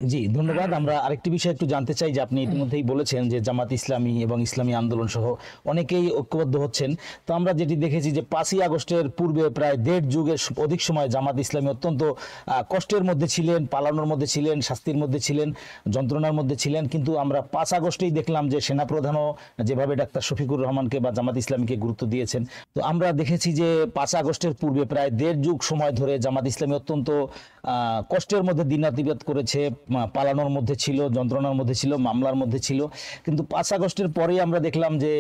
জি, ধন্যবাদ। আমরা আরেকটি বিষয় একটু জানতে চাই যে আপনি ইতিমধ্যেই বলেছেন যে জামাত ইসলামী এবং ইসলামী আন্দোলন সহ অনেকেই ঐক্যবদ্ধ হচ্ছেন। তো আমরা যেটি দেখেছি যে ৫ই আগস্টের পূর্বে প্রায় দেড় যুগের অধিক সময় জামাত ইসলামী অত্যন্ত কষ্টের মধ্যে ছিলেন, পালানোর মধ্যে ছিলেন, শাস্তির মধ্যে ছিলেন, যন্ত্রণার মধ্যে ছিলেন। কিন্তু আমরা ৫ আগস্টেই দেখলাম যে সেনাপ্রধানও যেভাবে ডাক্তার শফিকুর রহমানকে বা জামাত ইসলামীকে গুরুত্ব দিয়েছেন। তো আমরা দেখেছি যে ৫ আগস্টের পূর্বে প্রায় দেড় যুগ সময় ধরে জামাত ইসলামী অত্যন্ত কষ্টের মধ্যে দিনাতিপাত করেছে, পালানোর মধ্যে ছিল, যন্ত্রণার মধ্যে ছিল, মামলার মধ্যে ছিল। কিন্তু ৫ আগস্টের পরেই আমরা দেখলাম যে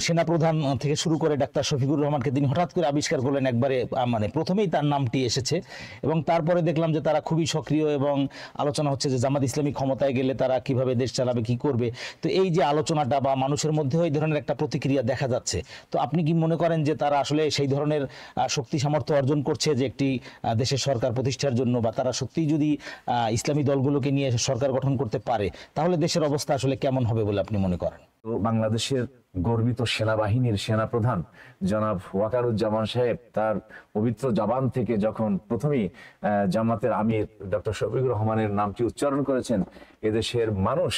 সেনাপ্রধান থেকে শুরু করে ডাক্তার শফিকুর রহমানকে তিনি হঠাৎ করে আবিষ্কার করলেন একবারে, মানে প্রথমেই তার নামটি এসেছে এবং তারপরে দেখলাম যে তারা খুবই সক্রিয় এবং আলোচনা হচ্ছে যে জামাত ইসলামী ক্ষমতায় গেলে তারা কিভাবে দেশ চালাবে, কি করবে। তো এই যে আলোচনাটা বা মানুষের মধ্যেও এই ধরনের একটা প্রতিক্রিয়া দেখা যাচ্ছে। তো আপনি কি মনে করেন যে তারা আসলে সেই ধরনের শক্তি সামর্থ্য অর্জন করছে যে একটি দেশের সরকার প্রতিষ্ঠার জন্য, বা তারা সত্যিই যদি ইসলামী দলগুলোকে নিয়ে সরকার গঠন করতে পারে তাহলে দেশের অবস্থা আসলে কেমন হবে বলে আপনি মনে করেন? তো বাংলাদেশের গর্বিত সেনাবাহিনীর সেনাপ্রধান জনাব ওয়াকারুজ্জামান সাহেব তার পবিত্র জবান থেকে যখন প্রথমেই জামাতের আমির ডক্টর শফিকুর রহমানের নামটি উচ্চারণ করেছেন, এদেশের মানুষ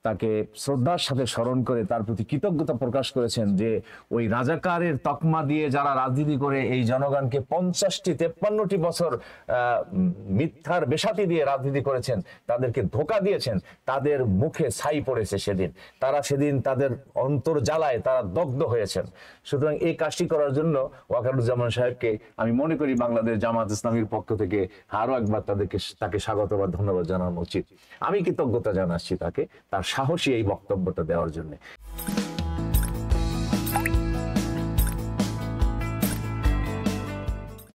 তাকে শ্রদ্ধার সাথে স্মরণ করে তার প্রতি কৃতজ্ঞতা প্রকাশ করেছেন যে ওই রাজাকারের তকমা দিয়ে যারা রাজনীতি করে এই জনগণকে ৫০-৫৩টি বছর মিথ্যার বেশাতি দিয়ে রাজনীতি করেছেন, তাদেরকে ধোঁকা দিয়েছেন, তাদের মুখে ছাই পড়েছে সেদিন। তারা সেদিন তাদের অন্তর জ্বালায় তারা দগ্ধ হয়েছেন। সুতরাং এই কাজটি করার জন্য ওয়াকারুজ্জামান সাহেবকে আমি মনে করি বাংলাদেশ জামাত ইসলামীর পক্ষ থেকে আরো একবার তাকে স্বাগত বা ধন্যবাদ জানানো উচিত। আমি কৃতজ্ঞতা জানাচ্ছি তাকে তার সাহসী এই বক্তব্যটা দেওয়ার জন্য।